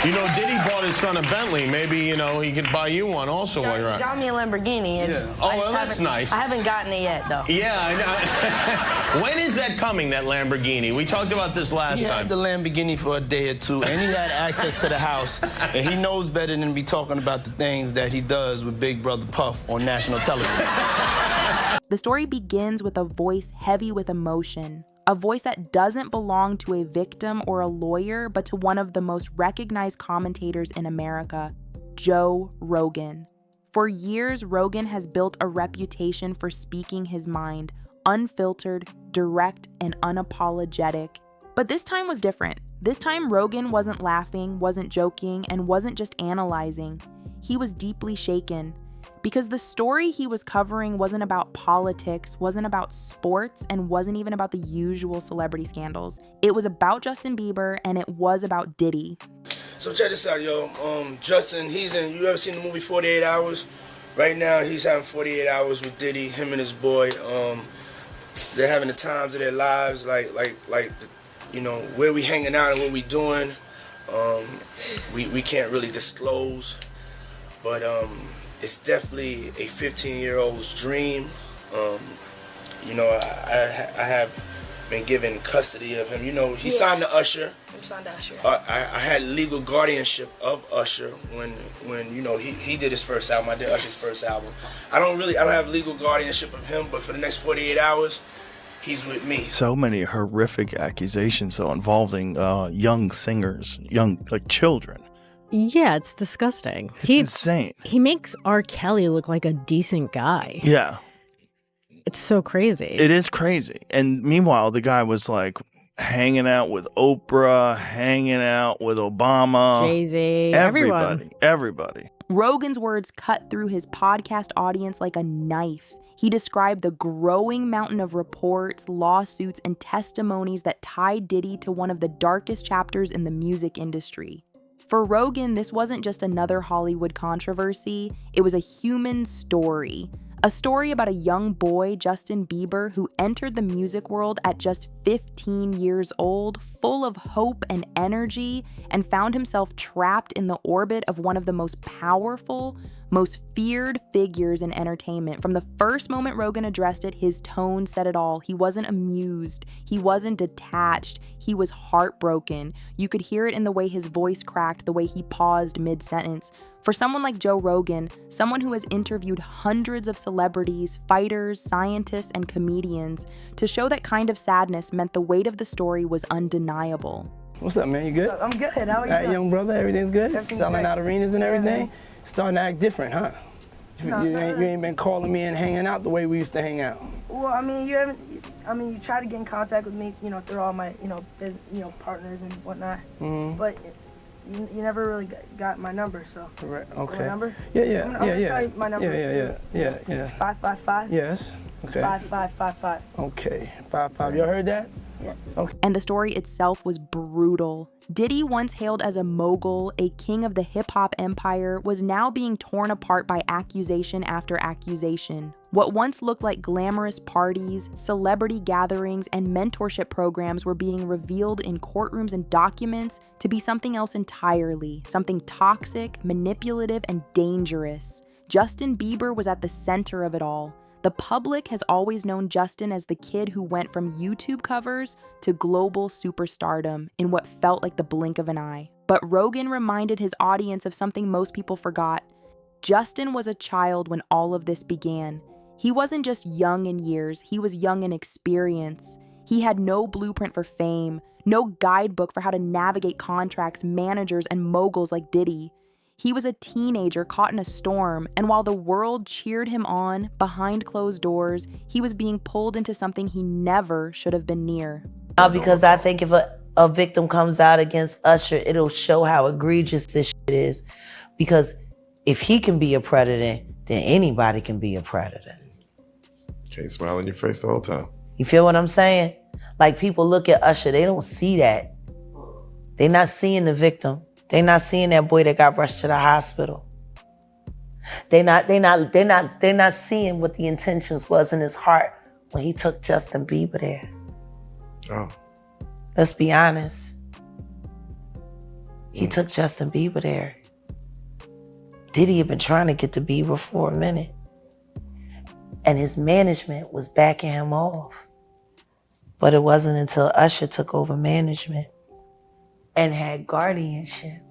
You know, Diddy bought his son a Bentley. Maybe, you know, he could buy you one also while you're out. He got me a Lamborghini. Oh, well, that's nice. I haven't gotten it yet, though. Yeah, I know. When is that coming, that Lamborghini? We talked about this last time. He had the Lamborghini for a day or two, and he had access to the house, and he knows better than to be talking about the things that he does with Big Brother Puff on national television. The story begins with a voice heavy with emotion, a voice that doesn't belong to a victim or a lawyer, but to one of the most recognized commentators in America, Joe Rogan. For years, Rogan has built a reputation for speaking his mind, unfiltered, direct, and unapologetic. But this time was different. This time, Rogan wasn't laughing, wasn't joking, and wasn't just analyzing. He was deeply shaken. Because the story he was covering wasn't about politics, wasn't about sports, and wasn't even about the usual celebrity scandals. It was about Justin Bieber, and it was about Diddy. So check this out, yo. Justin, you ever seen the movie 48 Hours? Right now, he's having 48 hours with Diddy, him and his boy. They're having the times of their lives, you know, where we hanging out and what we doing. We can't really disclose, but it's definitely a 15-year-old's dream. You know, I have been given custody of him. You know, he signed to Usher. I'm signed to Usher. I had legal guardianship of Usher when you know he did his first album. I did Usher's first album. I don't have legal guardianship of him, but for the next 48 hours, he's with me. So many horrific accusations involving young singers, like children. Yeah, it's disgusting. It's insane. He makes R. Kelly look like a decent guy. Yeah. It's so crazy. It is crazy. And meanwhile, the guy was like hanging out with Oprah, hanging out with Obama. Jay-Z, everybody. Rogan's words cut through his podcast audience like a knife. He described the growing mountain of reports, lawsuits, and testimonies that tied Diddy to one of the darkest chapters in the music industry. For Rogan, this wasn't just another Hollywood controversy, it was a human story. A story about a young boy, Justin Bieber, who entered the music world at just 15 years old, full of hope and energy, and found himself trapped in the orbit of one of the most powerful, most feared figures in entertainment. From the first moment Rogan addressed it, his tone said it all. He wasn't amused. He wasn't detached. He was heartbroken. You could hear it in the way his voice cracked, the way he paused mid-sentence. For someone like Joe Rogan, someone who has interviewed hundreds of celebrities, fighters, scientists, and comedians, to show that kind of sadness meant the weight of the story was undeniable. What's up, man? You good? I'm good. How are you? All right, young brother, everything's good? Everything's Selling great. out arenas and everything? Yeah. Starting to act different, huh? No, you ain't been calling me and hanging out the way we used to hang out. Well, I mean, you try to get in contact with me, you know, through all my, partners and whatnot. Mm-hmm. But you never really got my number, so. Right. Okay. My number? Yeah. I'm gonna tell you my number. Yeah. It's 555. Yes. Okay. 5555. Okay. 55. You heard that? Yeah. Okay. And the story itself was brutal. Diddy, once hailed as a mogul, a king of the hip-hop empire, was now being torn apart by accusation after accusation. What once looked like glamorous parties, celebrity gatherings, and mentorship programs were being revealed in courtrooms and documents to be something else entirely, something toxic, manipulative, and dangerous. Justin Bieber was at the center of it all. The public has always known Justin as the kid who went from YouTube covers to global superstardom in what felt like the blink of an eye. But Rogan reminded his audience of something most people forgot. Justin was a child when all of this began. He wasn't just young in years, he was young in experience. He had no blueprint for fame, no guidebook for how to navigate contracts, managers, and moguls like Diddy. He was a teenager caught in a storm, and while the world cheered him on, behind closed doors, he was being pulled into something he never should have been near. Because I think if a victim comes out against Usher, it'll show how egregious this shit is. Because if he can be a predator, then anybody can be a predator. Can't smile in your face the whole time. You feel what I'm saying? Like, people look at Usher, they don't see that. They're not seeing the victim. They're not seeing that boy that got rushed to the hospital. They're not seeing what the intentions was in his heart when he took Justin Bieber there. Oh. Let's be honest. He took Justin Bieber there. Diddy had been trying to get to Bieber for a minute. And his management was backing him off. But it wasn't until Usher took over management and had guardianship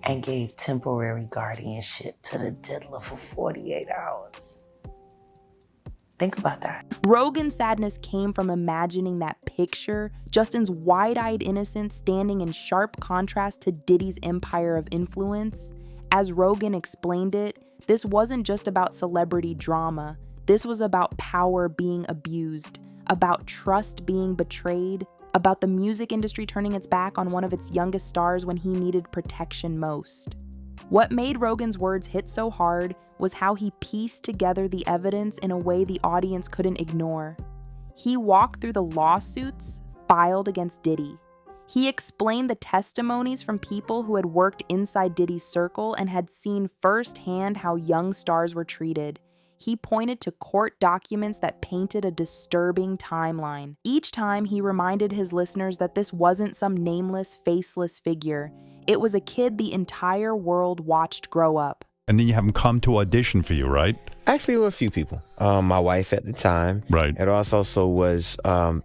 and gave temporary guardianship to the diddler for 48 hours. Think about that. Rogan's sadness came from imagining that picture, Justin's wide-eyed innocence standing in sharp contrast to Diddy's empire of influence. As Rogan explained it, this wasn't just about celebrity drama. This was about power being abused, about trust being betrayed, about the music industry turning its back on one of its youngest stars when he needed protection most. What made Rogan's words hit so hard was how he pieced together the evidence in a way the audience couldn't ignore. He walked through the lawsuits filed against Diddy. He explained the testimonies from people who had worked inside Diddy's circle and had seen firsthand how young stars were treated. He pointed to court documents that painted a disturbing timeline. Each time, he reminded his listeners that this wasn't some nameless, faceless figure. It was a kid the entire world watched grow up. And then you have him come to audition for you, right? Actually, there were a few people. My wife at the time. Right. It also was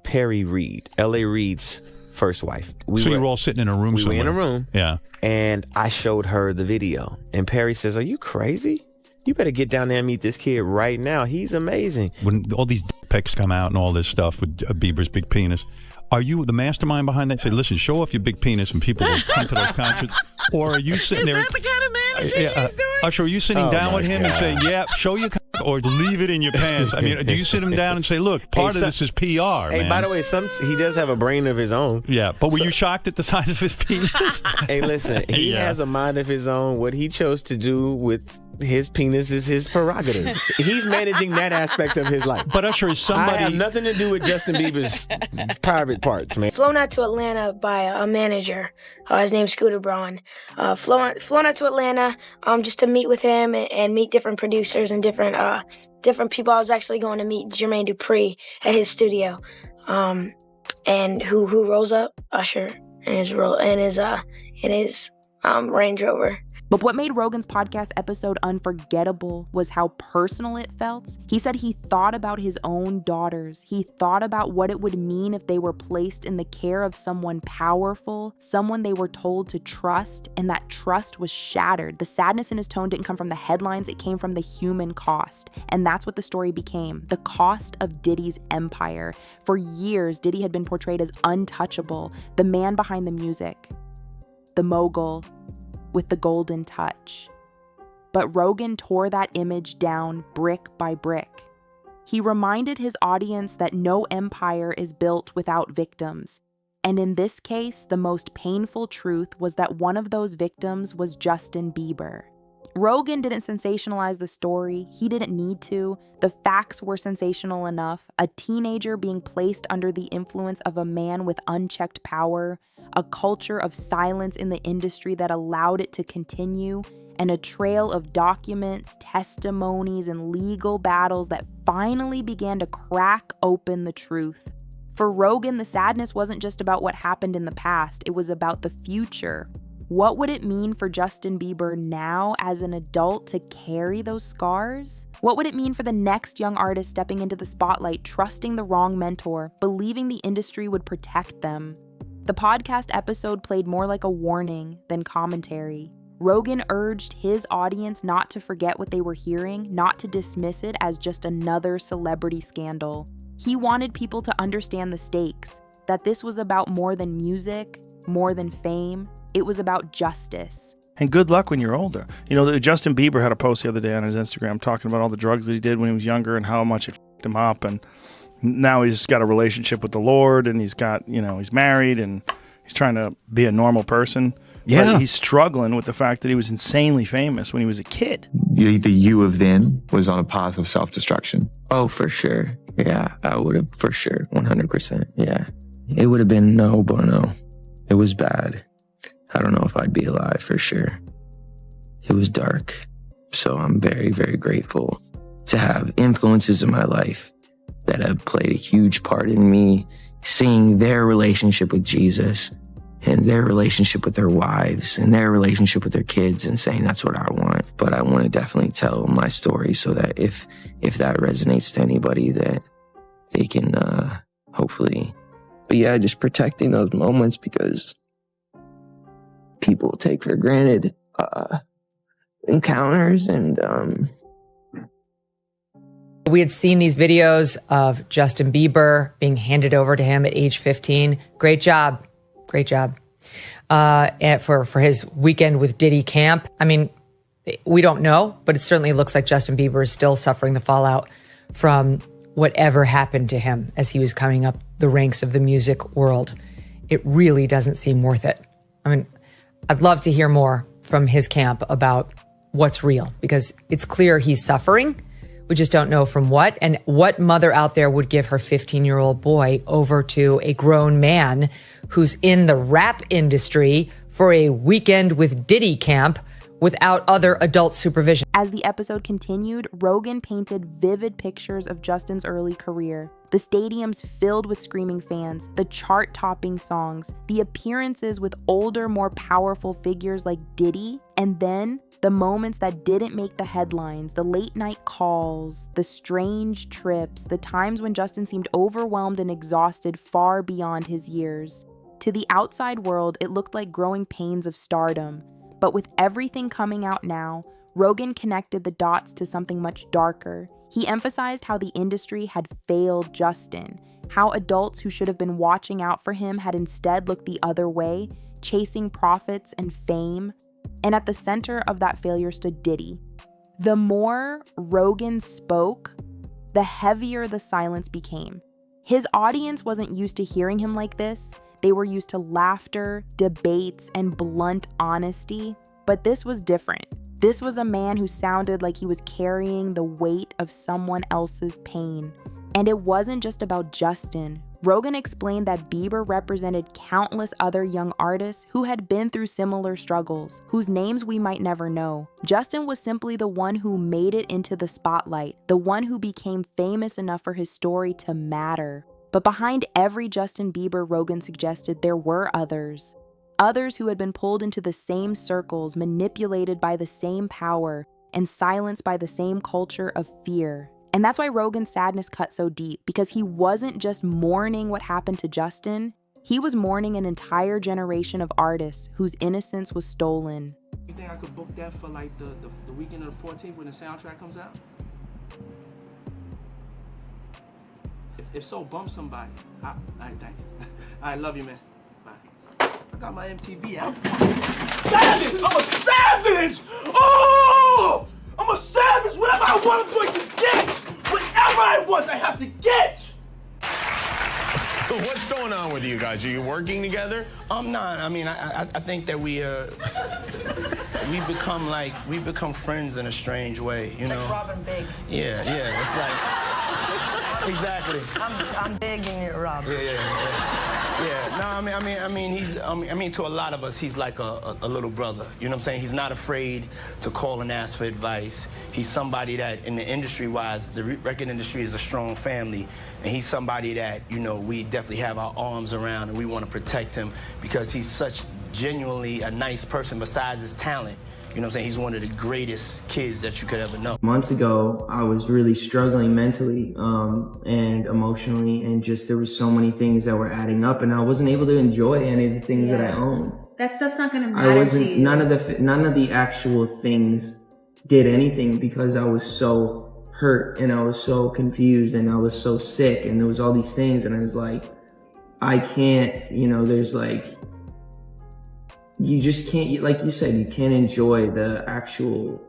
Perry Reed, L.A. Reid's first wife. So you were all sitting in a room somewhere? We were in a room. Yeah. And I showed her the video. And Perry says, "Are you crazy? You better get down there and meet this kid right now. He's amazing." When all these pics come out and all this stuff with Bieber's big penis, are you the mastermind behind that? Say, listen, show off your big penis and people will come to those concerts. Or are you sitting there? Is that the kind of managing he's doing? Usher, are you sitting down with him and saying, yeah, show your or leave it in your pants? I mean, do you sit him down and say, look, part of this is PR, Hey, man. by the way, he does have a brain of his own. Yeah, but were you shocked at the size of his penis? Hey, listen, he has a mind of his own. What he chose to do with his penis is his prerogative. He's managing that aspect of his life. But Usher, is somebody... I have nothing to do with Justin Bieber's private parts, man. Flown out to Atlanta by a manager. His name's Scooter Braun. Flown out to Atlanta just to meet with him and meet different producers and different people. I was actually going to meet Jermaine Dupri at his studio. And who rolls up? Usher in his Range Rover. But what made Rogan's podcast episode unforgettable was how personal it felt. He said he thought about his own daughters. He thought about what it would mean if they were placed in the care of someone powerful, someone they were told to trust, and that trust was shattered. The sadness in his tone didn't come from the headlines, it came from the human cost. And that's what the story became, the cost of Diddy's empire. For years, Diddy had been portrayed as untouchable, the man behind the music, the mogul, with the golden touch. But Rogan tore that image down brick by brick. He reminded his audience that no empire is built without victims. And in this case, the most painful truth was that one of those victims was Justin Bieber. Rogan didn't sensationalize the story. He didn't need to. The facts were sensational enough. A teenager being placed under the influence of a man with unchecked power, a culture of silence in the industry that allowed it to continue, and a trail of documents, testimonies, and legal battles that finally began to crack open the truth. For Rogan, the sadness wasn't just about what happened in the past. It was about the future. What would it mean for Justin Bieber now as an adult to carry those scars? What would it mean for the next young artist stepping into the spotlight, trusting the wrong mentor, believing the industry would protect them? The podcast episode played more like a warning than commentary. Rogan urged his audience not to forget what they were hearing, not to dismiss it as just another celebrity scandal. He wanted people to understand the stakes, that this was about more than music, more than fame. It was about justice. And good luck when you're older. You know, Justin Bieber had a post the other day on his Instagram talking about all the drugs that he did when he was younger and how much it f***ed him up. And now he's got a relationship with the Lord and he's got, he's married and he's trying to be a normal person. Yeah. But he's struggling with the fact that he was insanely famous when he was a kid. The you of then was on a path of self-destruction. Oh, for sure. Yeah, I would have, for sure. 100%. Yeah. It would have been no bueno. It was bad. I don't know if I'd be alive for sure. It was dark. So I'm very, very grateful to have influences in my life that have played a huge part in me seeing their relationship with Jesus and their relationship with their wives and their relationship with their kids and saying that's what I want. But I want to definitely tell my story so that if that resonates to anybody, that they can hopefully. But yeah, just protecting those moments because people take for granted encounters and We had seen these videos of Justin Bieber being handed over to him at age 15. Great job. Great job. And for his weekend with Diddy camp. I mean, we don't know, but it certainly looks like Justin Bieber is still suffering the fallout from whatever happened to him as he was coming up the ranks of the music world. It really doesn't seem worth it. I mean, I'd love to hear more from his camp about what's real, because it's clear he's suffering. We just don't know from what. And what mother out there would give her 15-year-old boy over to a grown man who's in the rap industry for a weekend with Diddy camp without other adult supervision? As the episode continued, Rogan painted vivid pictures of Justin's early career. The stadiums filled with screaming fans, the chart-topping songs, the appearances with older, more powerful figures like Diddy, and then the moments that didn't make the headlines, the late-night calls, the strange trips, the times when Justin seemed overwhelmed and exhausted far beyond his years. To the outside world, it looked like growing pains of stardom. But with everything coming out now, Rogan connected the dots to something much darker. He emphasized how the industry had failed Justin, how adults who should have been watching out for him had instead looked the other way, chasing profits and fame. And at the center of that failure stood Diddy. The more Rogan spoke, the heavier the silence became. His audience wasn't used to hearing him like this. They were used to laughter, debates, and blunt honesty. But this was different. This was a man who sounded like he was carrying the weight of someone else's pain. And it wasn't just about Justin. Rogan explained that Bieber represented countless other young artists who had been through similar struggles, whose names we might never know. Justin was simply the one who made it into the spotlight, the one who became famous enough for his story to matter. But behind every Justin Bieber, Rogan suggested there were others. Others who had been pulled into the same circles, manipulated by the same power, and silenced by the same culture of fear. And that's why Rogan's sadness cut so deep, because he wasn't just mourning what happened to Justin, he was mourning an entire generation of artists whose innocence was stolen. You think I could book that for like the weekend of the 14th when the soundtrack comes out? If so, bump somebody. All right, thanks. All right, love you, man. Bye. I got my MTV out. Savage! I'm a savage! Oh! I'm a savage! Whatever I want, I'm going to get! Whatever I want, I have to get! What's going on with you guys? Are you working together? I'm not. I mean, I think that we become friends in a strange way, you know? Like Robin Big. Yeah, it's like... Exactly. I'm big and you're Rob. Yeah. No, I mean, he's. To a lot of us, he's like a little brother. You know what I'm saying? He's not afraid to call and ask for advice. He's somebody that, in the industry-wise, the record industry is a strong family, and he's somebody that, you know, we definitely have our arms around, and we want to protect him because he's such genuinely a nice person. Besides his talent. You know what I'm saying? He's one of the greatest kids that you could ever know. Months ago, I was really struggling mentally and emotionally, and just there was so many things that were adding up, and I wasn't able to enjoy any of the things that I owned. That stuff's not gonna matter to you. None of the actual things did anything because I was so hurt and I was so confused and I was so sick, and there was all these things, and I was like, I can't, you know, there's like, you just can't, like you said, you can't enjoy the actual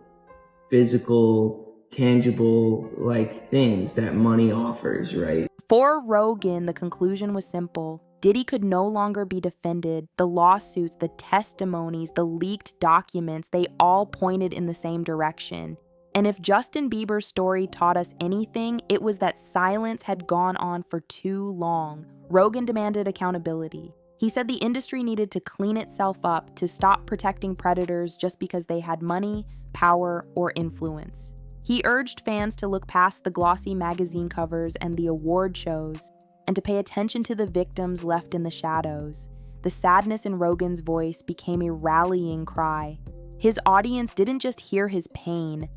physical, tangible, like things that money offers, right? For Rogan, the conclusion was simple. Diddy could no longer be defended. The lawsuits, the testimonies, the leaked documents, they all pointed in the same direction. And if Justin Bieber's story taught us anything, it was that silence had gone on for too long. Rogan demanded accountability. He said the industry needed to clean itself up to stop protecting predators just because they had money, power, or influence. He urged fans to look past the glossy magazine covers and the award shows and to pay attention to the victims left in the shadows. the sadness in Rogan's voice became a rallying cry. His audience didn't just hear his pain,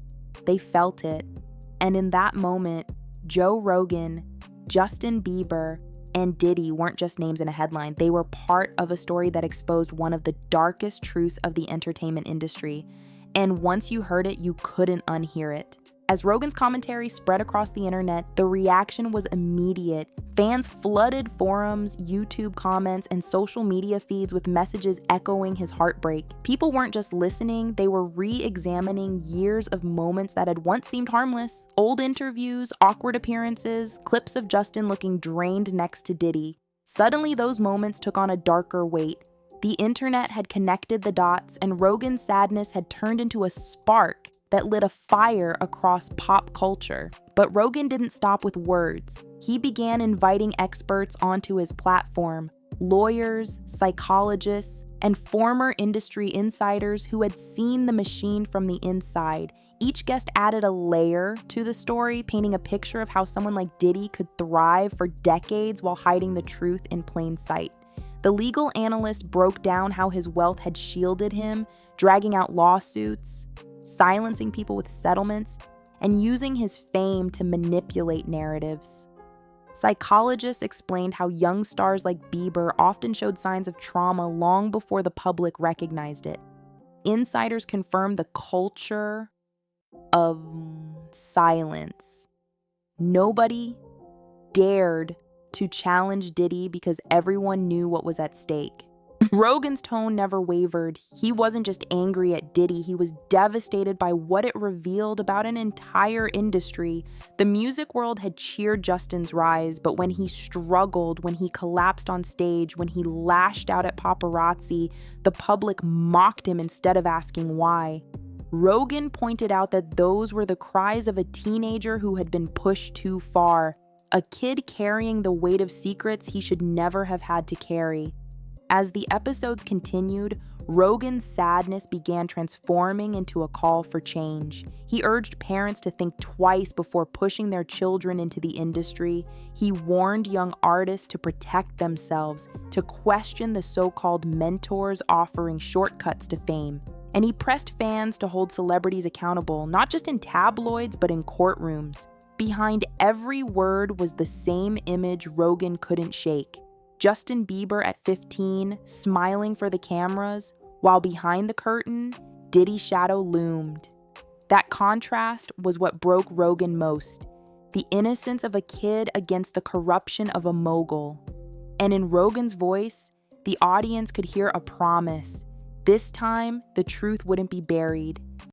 they felt it. And in that moment, Joe Rogan, Justin Bieber, and Diddy weren't just names in a headline. They were part of a story that exposed one of the darkest truths of the entertainment industry. And once you heard it, you couldn't unhear it. As Rogan's commentary spread across the internet, the reaction was immediate. Fans flooded forums, YouTube comments, and social media feeds with messages echoing his heartbreak. People weren't just listening, they were re-examining years of moments that had once seemed harmless. Old interviews, awkward appearances, clips of Justin looking drained next to Diddy. Suddenly, those moments took on a darker weight. The internet had connected the dots, and Rogan's sadness had turned into a spark that lit a fire across pop culture. But Rogan didn't stop with words. He began inviting experts onto his platform, lawyers, psychologists, and former industry insiders who had seen the machine from the inside. Each guest added a layer to the story, painting a picture of how someone like Diddy could thrive for decades while hiding the truth in plain sight. The legal analyst broke down how his wealth had shielded him, dragging out lawsuits, silencing people with settlements, and using his fame to manipulate narratives. Psychologists explained how young stars like Bieber often showed signs of trauma long before the public recognized it. Insiders confirmed the culture of silence. Nobody dared to challenge Diddy because everyone knew what was at stake. Rogan's tone never wavered. He wasn't just angry at Diddy, he was devastated by what it revealed about an entire industry. The music world had cheered Justin's rise, but when he struggled, when he collapsed on stage, when he lashed out at paparazzi, the public mocked him instead of asking why. Rogan pointed out that those were the cries of a teenager who had been pushed too far, a kid carrying the weight of secrets he should never have had to carry. As the episodes continued, Rogan's sadness began transforming into a call for change. He urged parents to think twice before pushing their children into the industry. He warned young artists to protect themselves, to question the so-called mentors offering shortcuts to fame. And he pressed fans to hold celebrities accountable, not just in tabloids, but in courtrooms. Behind every word was the same image Rogan couldn't shake. Justin Bieber at 15, smiling for the cameras, while behind the curtain, Diddy's shadow loomed. That contrast was what broke Rogan most. The innocence of a kid against the corruption of a mogul. And in Rogan's voice, the audience could hear a promise. This time, the truth wouldn't be buried.